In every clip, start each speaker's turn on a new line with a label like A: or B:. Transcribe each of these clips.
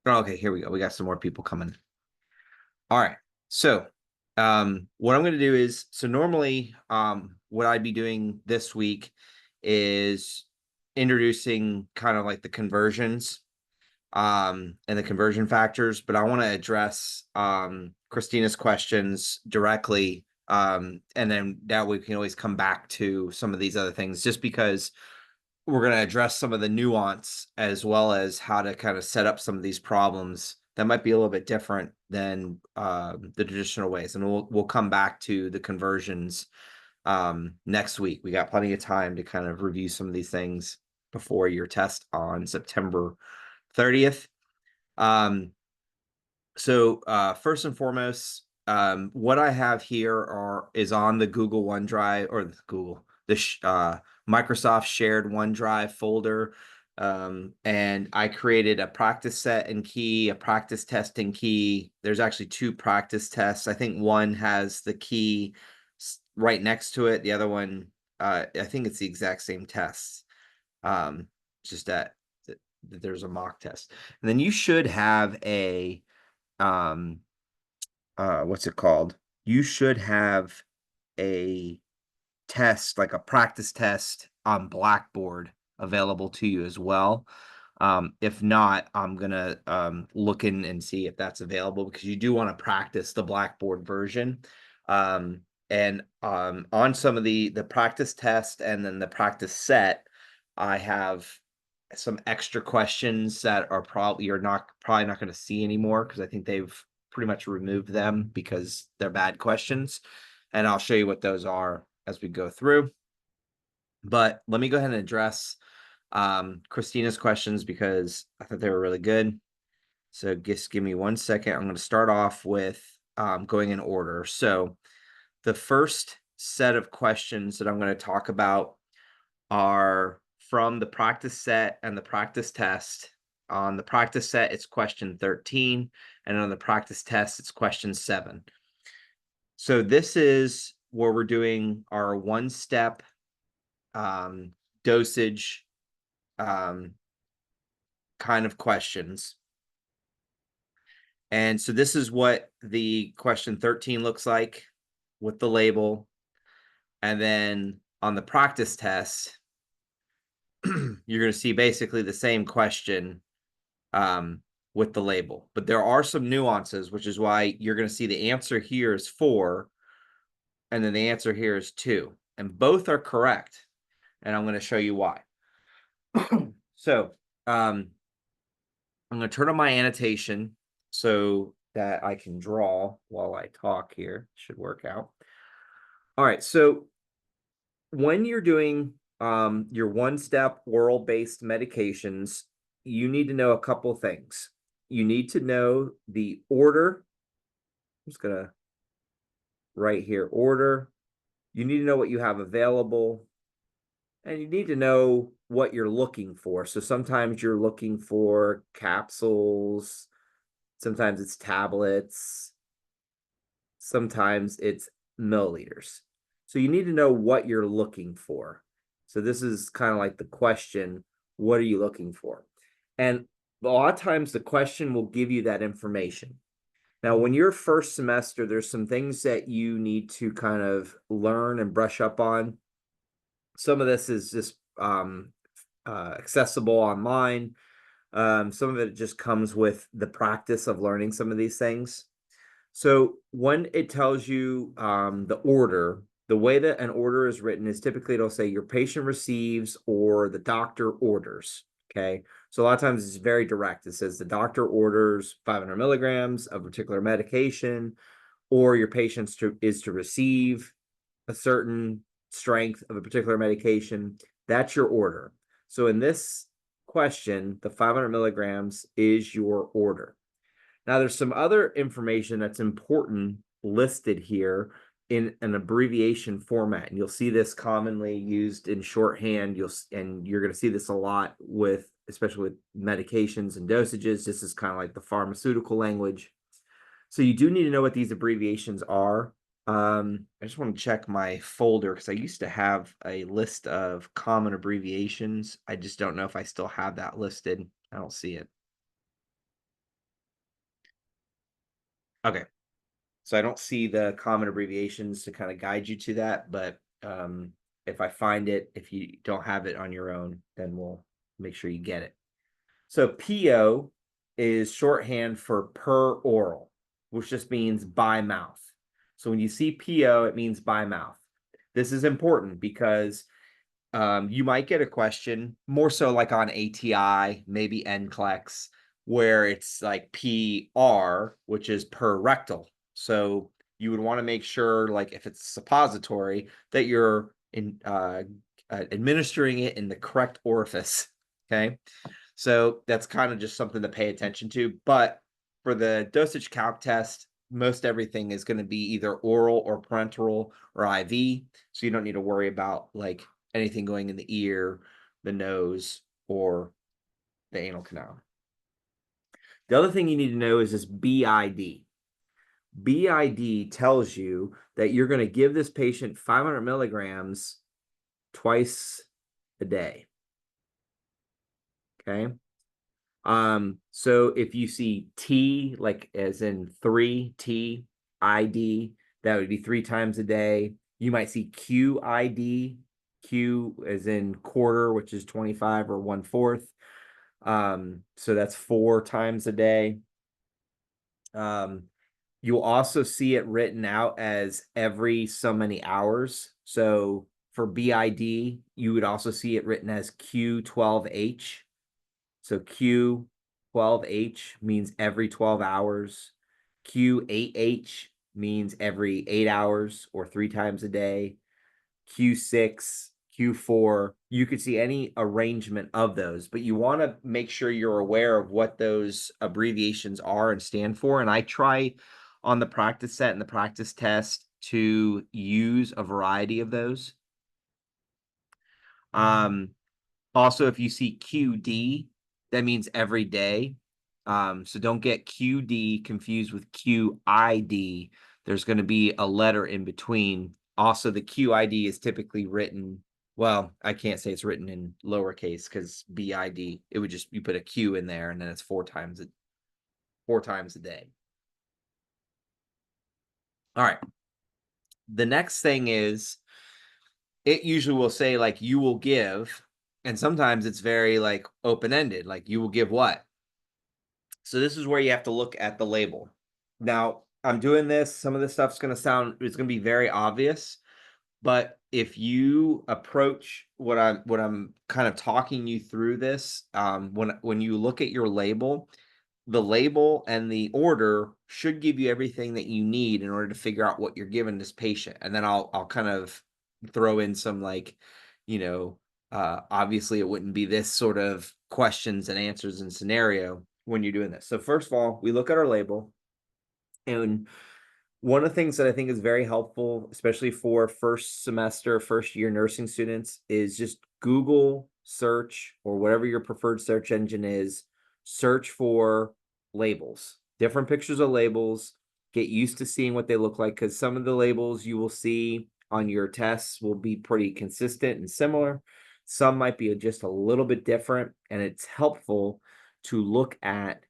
A: Oh, okay, here we go. We got some more people coming. All right. So, what I'm going to do is, so normally, what I'd be doing this week is introducing kind of like the conversions, and the conversion factors, but I want to address, Christina's questions directly. And then that way we can always come back to some of these other things, just because we're going to address some of the nuance as well as how to kind of set up some of these problems that might be a little bit different than the traditional ways. And we'll come back to the conversions next week. We got plenty of time to kind of review some of these things before your test on September 30th. So first and foremost, what I have here is on the Google OneDrive, or the Microsoft shared OneDrive folder. And I created a practice set and key, a practice test and key. There's actually two practice tests. I think one has the key right next to it. The other one, I think it's the exact same test. Just that there's a mock test. And then you should have a what's it called? You should have a test, like a practice test on Blackboard available to you as well. If not, I'm gonna look in and see if that's available, because you do want to practice the Blackboard version. And on some of the practice test and then the practice set, I have some extra questions that are probably not going to see anymore, because I think they've pretty much removed them because they're bad questions. And I'll show you what those are as we go through. But let me go ahead and address Christina's questions, because I thought they were really good. So just give me 1 second. I'm going to start off with going in order. So the first set of questions that I'm going to talk about are from the practice set and the practice test. On the practice set, it's question 13, and on the practice test, it's question 7. So this is where we're doing our one-step dosage kind of questions. And so this is what the question 13 looks like with the label. And then on the practice test, you're going to see basically the same question with the label. But there are some nuances, which is why you're going to see the answer here is 4, and then the answer here is 2. And both are correct. And I'm going to show you why. So I'm going to turn on my annotation so that I can draw while I talk here. Should work out. All right. So when you're doing your one-step oral-based medications, you need to know a couple things. You need to know the order. I'm just going to write here, order. You need to know what you have available. And you need to know what you're looking for. So sometimes you're looking for capsules. Sometimes it's tablets. Sometimes it's milliliters. So you need to know what you're looking for. So this is kind of like the question, what are you looking for? And a lot of times the question will give you that information. Now, when you're first semester, there's some things that you need to kind of learn and brush up on. Some of this is just accessible online. Some of it just comes with the practice of learning some of these things. So when it tells you the order, the way that an order is written is typically it'll say your patient receives or the doctor orders. Okay. So a lot of times it's very direct. It says the doctor orders 500 milligrams of a particular medication, or your patient is to receive a certain strength of a particular medication. That's your order. So in this question, the 500 milligrams is your order. Now, there's some other information that's important listed here in an abbreviation format, and you'll see this commonly used in shorthand. You're going to see this a lot with, especially with medications and dosages. This is kind of like the pharmaceutical language. So you do need to know what these abbreviations are. I just want to check my folder, because I used to have a list of common abbreviations. I just don't know if I still have that listed. I don't see it. Okay. So I don't see the common abbreviations to kind of guide you to that, but if I find it, if you don't have it on your own, then we'll make sure you get it. So PO is shorthand for per oral, which just means by mouth. So when you see PO, it means by mouth. This is important because you might get a question more so like on ATI, maybe NCLEX, where it's like PR, which is per rectal. So you would want to make sure, like if it's suppository, that you're administering it in the correct orifice. Okay. So that's kind of just something to pay attention to. But for the dosage calc test, most everything is going to be either oral or parenteral or IV. So you don't need to worry about like anything going in the ear, the nose, or the anal canal. The other thing you need to know is this BID. BID tells you that you're going to give this patient 500 milligrams twice a day. Okay. So if you see T, like as in 3T, ID, that would be 3 times a day. You might see QID, Q as in quarter, which is 25 or 1/4. So that's 4 times a day. You'll also see it written out as every so many hours. So for BID, you would also see it written as Q12H. So Q12H means every 12 hours. Q8H means every 8 hours or 3 times a day. Q6, Q4, you could see any arrangement of those, but you want to make sure you're aware of what those abbreviations are and stand for. And I try on the practice set and the practice test to use a variety of those. Also, if you see QD, that means every day. So don't get QD confused with QID. There's going to be a letter in between. Also, the QID is typically written, well, I can't say it's written in lowercase because BID, it would just, you put a Q in there and then it's 4 times a day. All right. The next thing is, it usually will say like you will give, and sometimes it's very like open-ended, like you will give what? So this is where you have to look at the label. Now, I'm doing this, some of this stuff's going to it's going to be very obvious, but if you approach what I'm kind of talking you through this, when you look at your label, the label and the order should give you everything that you need in order to figure out what you're giving this patient. And then I'll kind of throw in some like, obviously it wouldn't be this sort of questions and answers and scenario when you're doing this. So first of all, we look at our label, and one of the things that I think is very helpful, especially for first semester, first year nursing students, is just Google search, or whatever your preferred search engine is, search for labels, different pictures of labels, get used to seeing what they look like, because some of the labels you will see on your tests will be pretty consistent and similar. Some might be just a little bit different, and it's helpful to look at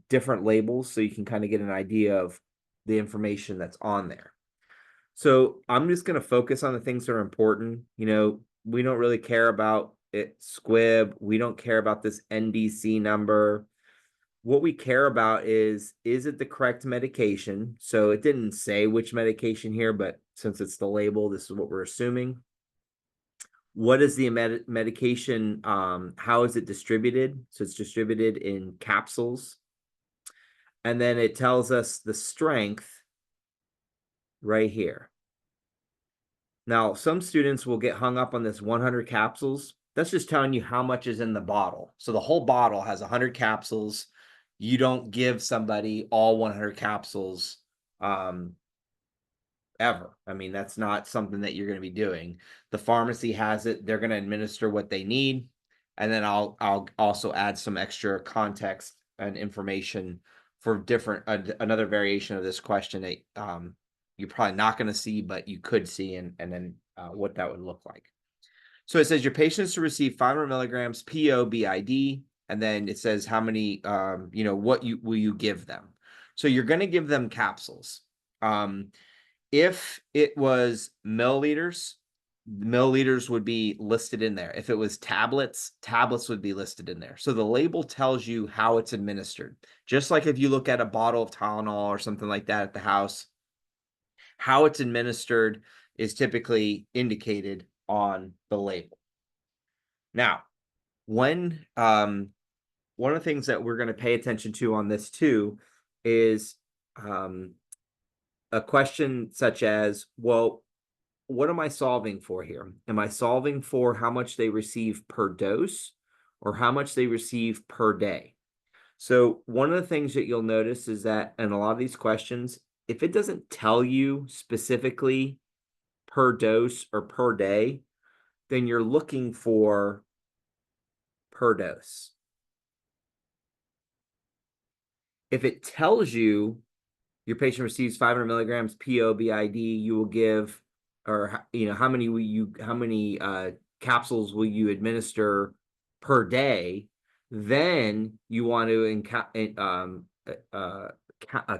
A: different labels so you can kind of get an idea of the information that's on there. So I'm just going to focus on the things that are important. We don't really care about it squib. We don't care about this NDC number. What we care about is it the correct medication? So it didn't say which medication here, but since it's the label, this is what we're assuming. What is the medication? How is it distributed? So it's distributed in capsules. And then it tells us the strength right here. Now, some students will get hung up on this 100 capsules. That's just telling you how much is in the bottle. So the whole bottle has 100 capsules. You don't give somebody all 100 capsules ever. I mean, that's not something that you're going to be doing. The pharmacy has it. They're going to administer what they need. And then I'll also add some extra context and information for different another variation of this question that you're probably not going to see, but you could see, and then what that would look like. So it says your patients to receive 500 milligrams PO BID, and then it says how many, what will you give them. So you're going to give them capsules. If it was milliliters, milliliters would be listed in there. If it was tablets, tablets would be listed in there. So the label tells you how it's administered. Just like if you look at a bottle of Tylenol or something like that at the house, how it's administered is typically indicated on the label. Now, when one of the things that we're going to pay attention to on this too is a question such as, well, what am I solving for here? Am I solving for how much they receive per dose or how much they receive per day? So one of the things that you'll notice is that in a lot of these questions, if it doesn't tell you specifically per dose or per day, then you're looking for per dose. If it tells you your patient receives 500 milligrams POBID, you will give, or how many capsules will you administer per day? Then you want to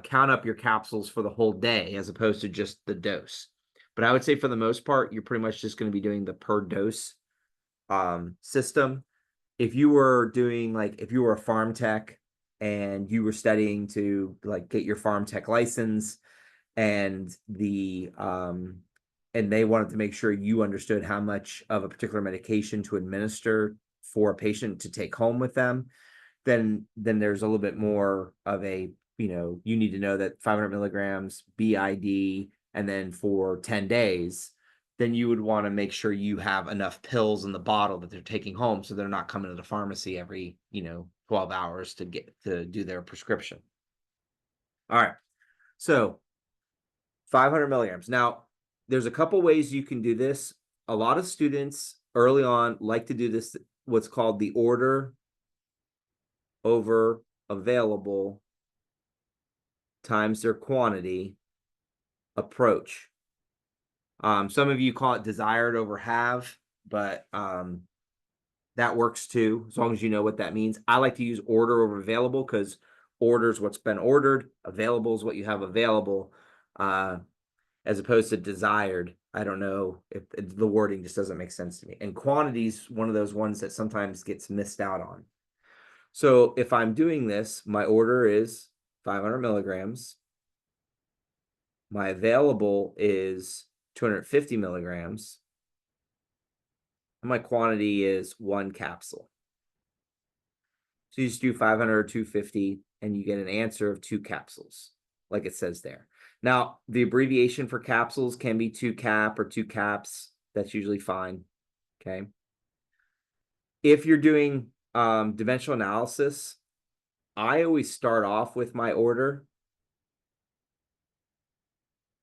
A: count up your capsules for the whole day as opposed to just the dose. But I would say for the most part, you're pretty much just going to be doing the per dose system. If you were doing if you were a farm tech and you were studying to get your farm tech license, and they wanted to make sure you understood how much of a particular medication to administer for a patient to take home with them, then there's a little bit more of a, you need to know that 500 milligrams BID, and then for 10 days, then you would want to make sure you have enough pills in the bottle that they're taking home so they're not coming to the pharmacy every 12 hours to do their prescription. All right, so 500 milligrams. Now, there's a couple ways you can do this. A lot of students early on like to do this, what's called the order over available times their quantity approach. Some of you call it desired over have, but that works too, as long as you know what that means. I like to use order over available because order is what's been ordered, available is what you have available, as opposed to desired. I don't know if the wording just doesn't make sense to me. And quantity is one of those ones that sometimes gets missed out on. So if I'm doing this, my order is 500 milligrams. My available is 250 milligrams. And my quantity is 1 capsule. So you just do 500 or 250 and you get an answer of 2 capsules, like it says there. Now, the abbreviation for capsules can be 2 cap or 2 caps. That's usually fine. Okay. If you're doing dimensional analysis, I always start off with my order.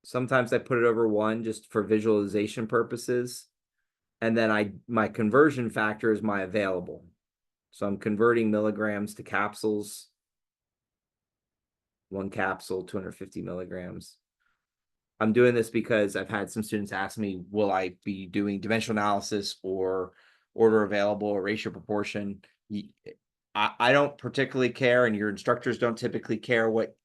A: Sometimes I put it over 1 just for visualization purposes. And then my conversion factor is my available. So I'm converting milligrams to capsules. 1 capsule, 250 milligrams. I'm doing this because I've had some students ask me, will I be doing dimensional analysis or order available or ratio proportion? I don't particularly care, and your instructors don't typically care what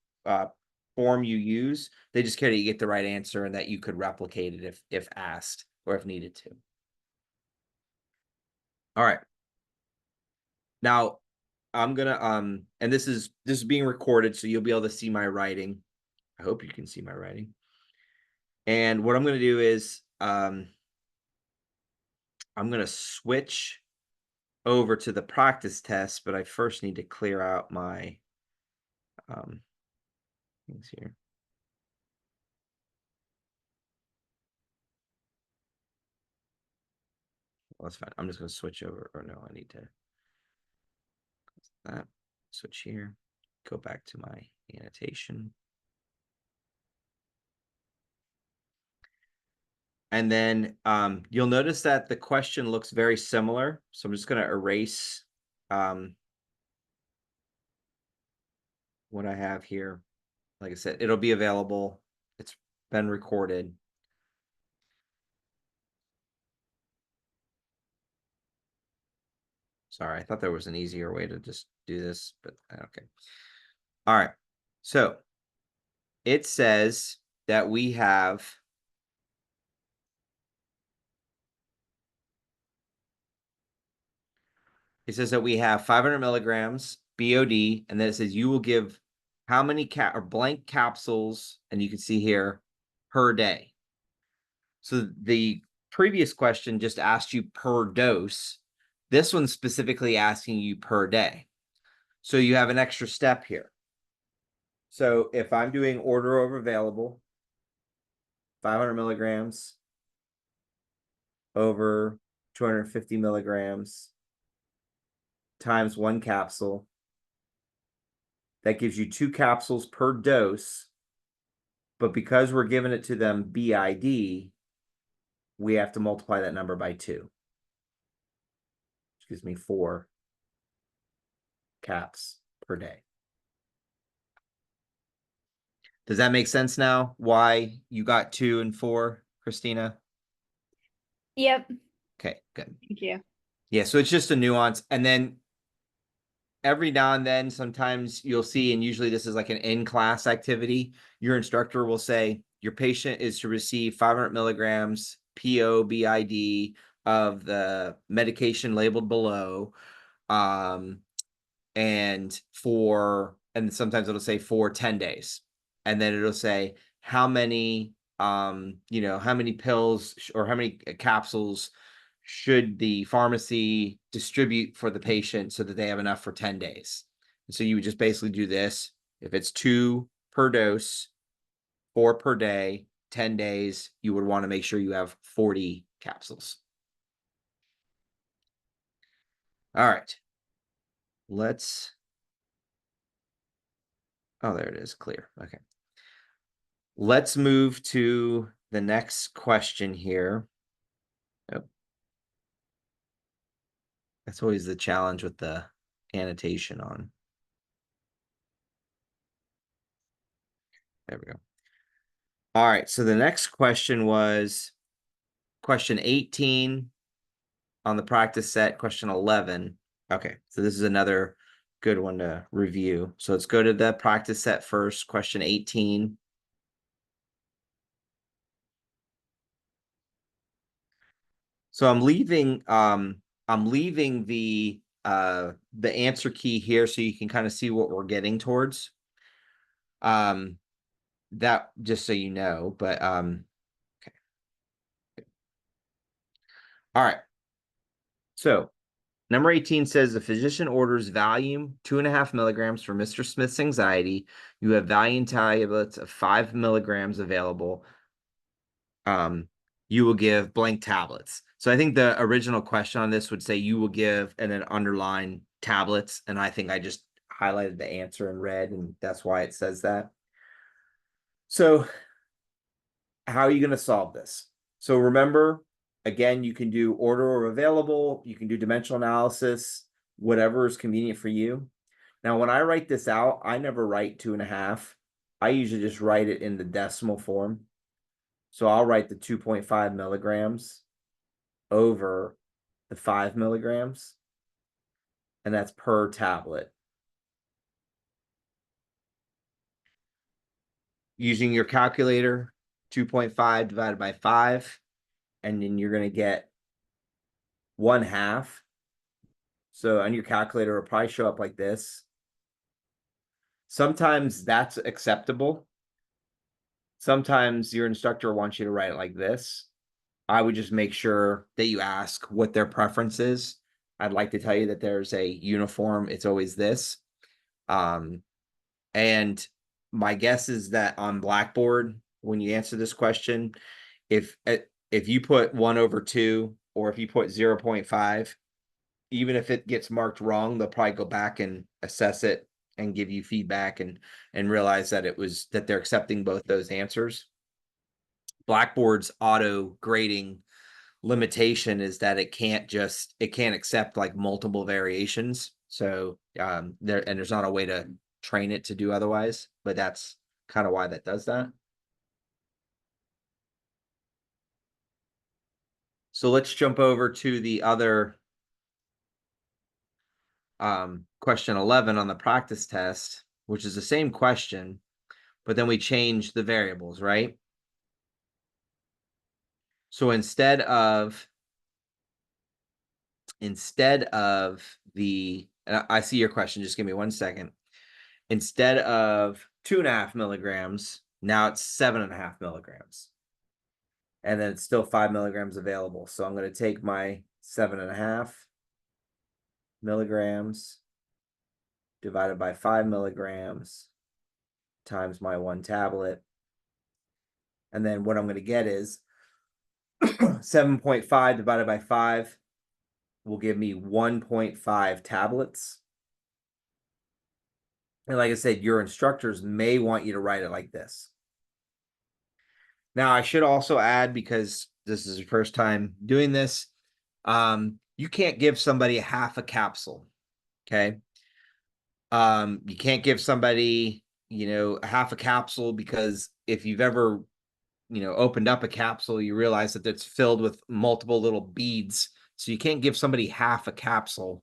A: form you use. They just care that you get the right answer and that you could replicate it if asked or if needed to. All right. Now, I'm gonna and this is being recorded, so you'll be able to see my writing. I hope you can see my writing. And what I'm gonna do is I'm gonna switch over to the practice test, but I first need to clear out my things here. Well, that's fine. I'm just gonna switch over, or no, I need to that switch here, go back to my annotation. And then you'll notice that the question looks very similar. So I'm just going to erase what I have here. Like I said, it'll be available. It's been recorded. Sorry, I thought there was an easier way to just do this, but okay. All right. So it says that we have it says that we have 500 milligrams BOD, and then it says you will give how many or blank capsules, and you can see here per day. So the previous question just asked you per dose. This one's specifically asking you per day. So you have an extra step here. So if I'm doing order over available, 500 milligrams over 250 milligrams times 1 capsule, that gives you 2 capsules per dose. But because we're giving it to them BID, we have to multiply that number by 2. Which gives me 4 caps per day. Does that make sense now? Why you got 2 and 4, Christina?
B: Yep.
A: Okay, good.
B: Thank you.
A: Yeah, so it's just a nuance. And then every now and then, sometimes you'll see, and usually this is like an in-class activity, your instructor will say, your patient is to receive 500 milligrams POBID of the medication labeled below. And sometimes it'll say for 10 days. And then it'll say how many, how many pills or how many capsules should the pharmacy distribute for the patient so that they have enough for 10 days. And so you would just basically do this. If it's 2 per dose, 4 per day, 10 days, you would want to make sure you have 40 capsules. All right. Oh, there it is, clear. Okay. Let's move to the next question here. Oh. That's always the challenge with the annotation on. There we go. All right, so the next question was question 18 on the practice set, question 11. Okay, so this is another good one to review. So let's go to the practice set first, question 18. So I'm leaving the answer key here so you can kind of see what we're getting towards. That just so you know, but okay. All right. So number 18 says the physician orders Valium 2.5 milligrams for Mr. Smith's anxiety. You have Valium tablets of 5 milligrams available. You will give blank tablets. So I think the original question on this would say you will give and then underline tablets. And I think I just highlighted the answer in red, and that's why it says that. So how are you going to solve this? So remember, again, you can do order or available. You can do dimensional analysis, whatever is convenient for you. Now, when I write this out, I never write 2.5. I usually just write it in the decimal form. So I'll write the 2.5 milligrams over the 5 milligrams, and that's per tablet. Using your calculator, 2.5 divided by 5, and then you're going to get 1/2. So on your calculator, it'll probably show up like this. Sometimes that's acceptable. Sometimes your instructor wants you to write it like this. I would just make sure that you ask what their preference is. I'd like to tell you that there's a uniform, it's always this. And my guess is that on Blackboard, when you answer this question, if you put 1/2 or if you put 0.5, even if it gets marked wrong, they'll probably go back and assess it and give you feedback and realize that that they're accepting both those answers. Blackboard's auto grading limitation is that it can't accept like multiple variations. So there's not a way to train it to do otherwise, but that's kind of why that does that. So let's jump over to the other question 11 on the practice test, which is the same question, but then we change the variables, right? So instead of the, and I see your question, just give me 1 second. Instead of 2.5 milligrams, now it's 7.5 milligrams. And then it's still 5 milligrams available. So I'm going to take my 7.5 milligrams divided by 5 milligrams times my 1 tablet. And then what I'm going to get is 7.5 divided by 5 will give me 1.5 tablets. And like I said, your instructors may want you to write it like this. Now, I should also add, because this is your first time doing this, you can't give somebody half a capsule, okay? You can't give somebody, half a capsule, because if you've ever, opened up a capsule, you realize that it's filled with multiple little beads. So you can't give somebody half a capsule.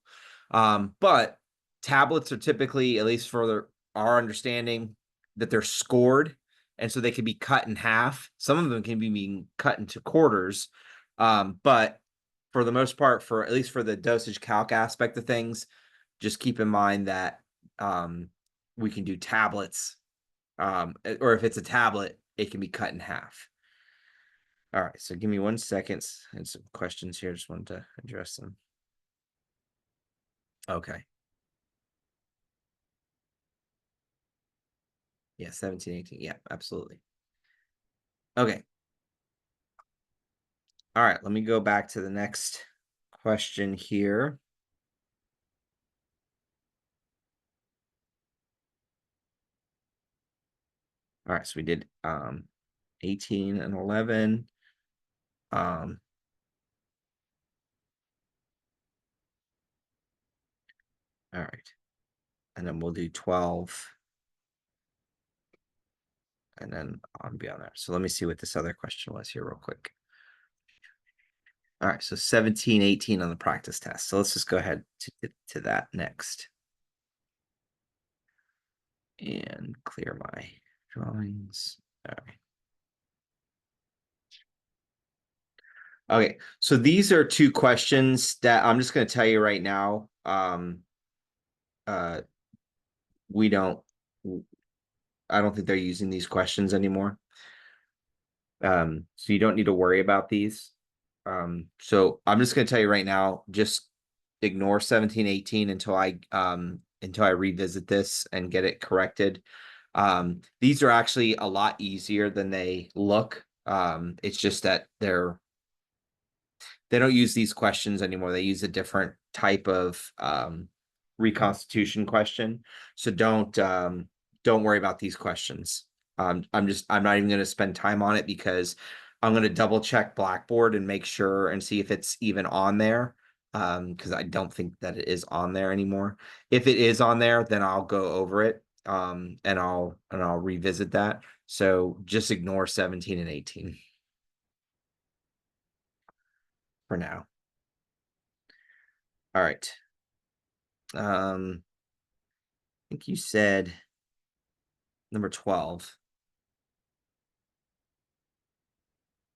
A: But tablets are typically, at least for our understanding, that they're scored. And so they can be cut in half. Some of them can be being cut into quarters. But for the most part, at least for the dosage calc aspect of things, just keep in mind that we can do tablets, or if it's a tablet, it can be cut in half. All right, so give me 1 second and some questions here. Just wanted to address them. Okay. Yeah, 17, 18. Yeah, absolutely. Okay. All right, let me go back to the next question here. All right, so we did 18 and 11. All right. And then we'll do 12. And then on beyond that. So let me see what this other question was here real quick. All right, so 17, 18 on the practice test. So let's just go ahead to that next. And clear my drawings. All right. Okay, so these are 2 questions that I'm just going to tell you right now. We don't, I don't think they're using these questions anymore. So you don't need to worry about these. So I'm just going to tell you right now, just ignore 17, 18 until I revisit this and get it corrected. These are actually a lot easier than they look. It's just that they don't use these questions anymore. They use a different type of reconstitution question. So don't worry about these questions. I'm not even going to spend time on it, because I'm going to double check Blackboard and make sure and see if it's even on there. Because I don't think that it is on there anymore. If it is on there, then I'll go over it. And I'll revisit that. So just ignore 17 and 18 for now. All right. I think you said number 12.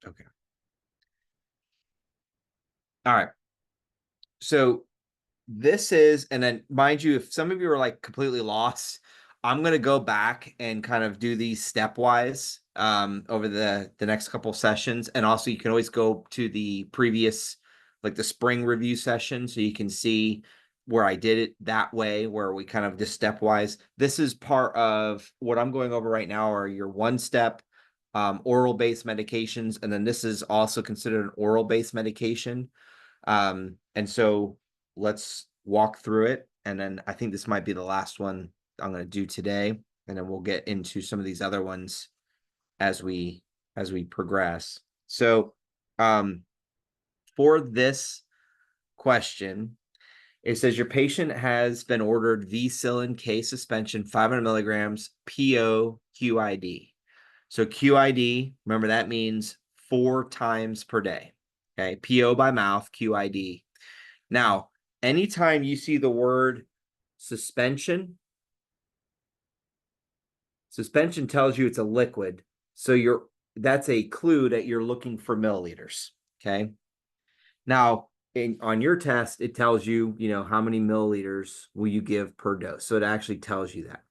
A: Okay. All right. So this is, and then mind you, if some of you are like completely lost, I'm going to go back and kind of do these stepwise over the next couple sessions. And also you can always go to the previous, like the spring review session, so you can see where I did it that way, where we kind of just stepwise. This is part of what I'm going over right now, are your 1-step oral based medications. And then this is also considered an oral based medication. And so let's walk through it. And then I think this might be the last one I'm going to do today. And then we'll get into some of these other ones as we progress. So for this question, it says your patient has been ordered V-Cillin K suspension 500 milligrams PO QID. So QID, remember, that means 4 times per day. Okay, PO by mouth, QID. Now, anytime you see the word suspension, Suspension tells you it's a liquid. So that's a clue that you're looking for milliliters. Okay. Now, on your test, it tells you, how many milliliters will you give per dose. So it actually tells you that.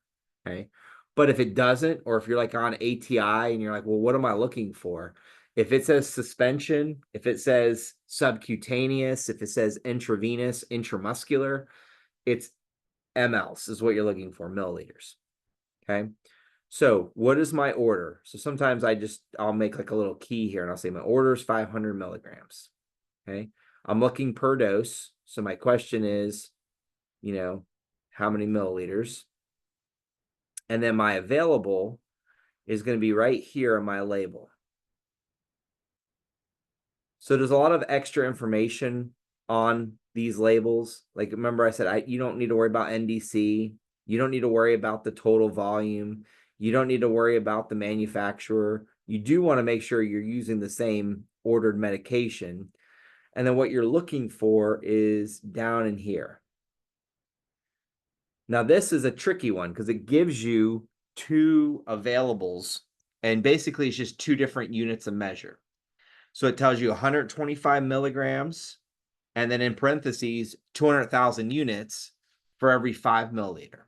A: Okay. But if it doesn't, or if you're like on ATI and you're like, well, what am I looking for? If it says suspension, if it says subcutaneous, if it says intravenous, intramuscular, it's mLs is what you're looking for, milliliters. Okay. So what is my order? So sometimes I'll make like a little key here and I'll say my order is 500 milligrams. Okay. I'm looking per dose. So my question is, how many milliliters? And then my available is going to be right here on my label. So there's a lot of extra information on these labels. Like, remember I said, you don't need to worry about NDC. You don't need to worry about the total volume. You don't need to worry about the manufacturer. You do want to make sure you're using the same ordered medication. And then what you're looking for is down in here. Now, this is a tricky one because it gives you two availables, and basically it's just two different units of measure. So it tells you 125 milligrams, and then in parentheses, 200,000 units for every 5 milliliter.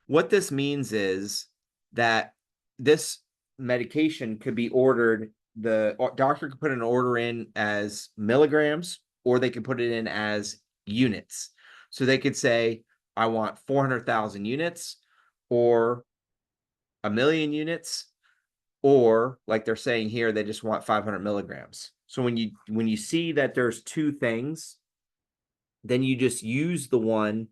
A: What this means is that this medication could be ordered, the doctor could put an order in as milligrams, or they could put it in as units. So they could say, I want 400,000 units, or a million units, or like they're saying here, they just want 500 milligrams. So when you see that there's two things, then you just use the one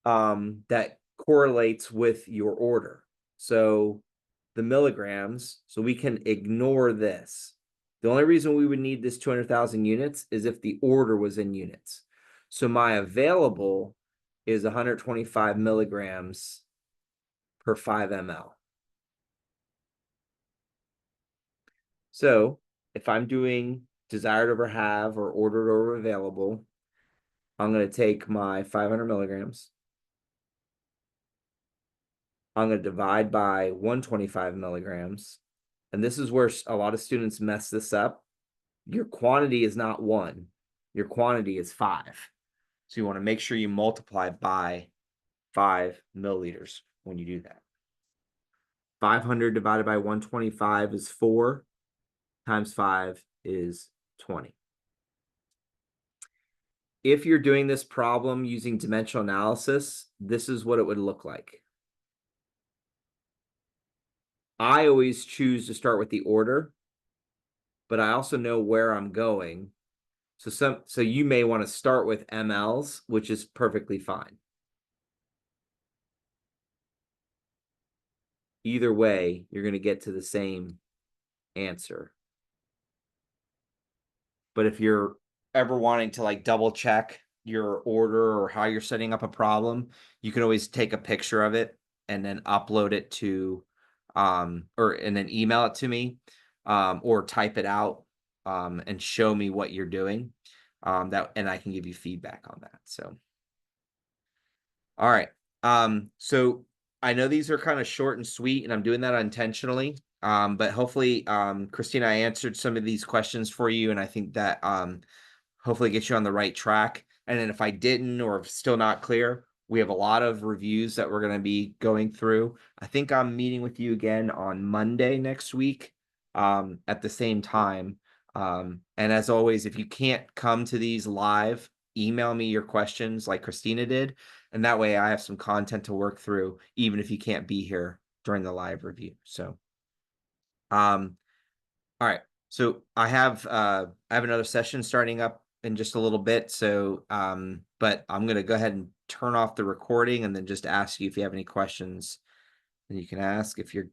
A: that correlates with your order. So the milligrams, so we can ignore this. The only reason we would need this 200,000 units is if the order was in units. So my available is 125 milligrams per 5 ml. So if I'm doing desired over have or ordered over available, I'm going to take my 500 milligrams. I'm going to divide by 125 milligrams. And this is where a lot of students mess this up. Your quantity is not 1. Your quantity is 5. So you want to make sure you multiply by 5 milliliters when you do that. 500 divided by 125 is 4, times 5 is 20. If you're doing this problem using dimensional analysis, this is what it would look like. I always choose to start with the order, but I also know where I'm going. So you may want to start with mLs, which is perfectly fine. Either way, you're going to get to the same answer. But if you're ever wanting to like double check your order or how you're setting up a problem, you can always take a picture of it and then upload it to and then email it to me, or type it out and show me what you're doing. And I can give you feedback on that. So all right. So I know these are kind of short and sweet, and I'm doing that intentionally. But hopefully, Christina, I answered some of these questions for you, and I think that hopefully gets you on the right track. And then if I didn't, or if still not clear, we have a lot of reviews that we're going to be going through. I think I'm meeting with you again on Monday next week, at the same time. And as always, if you can't come to these live, email me your questions like Christina did. And that way I have some content to work through, even if you can't be here during the live review. So, all right. So I have another session starting up in just a little bit. So, but I'm going to go ahead and turn off the recording and then just ask you if you have any questions, and you can ask if you're,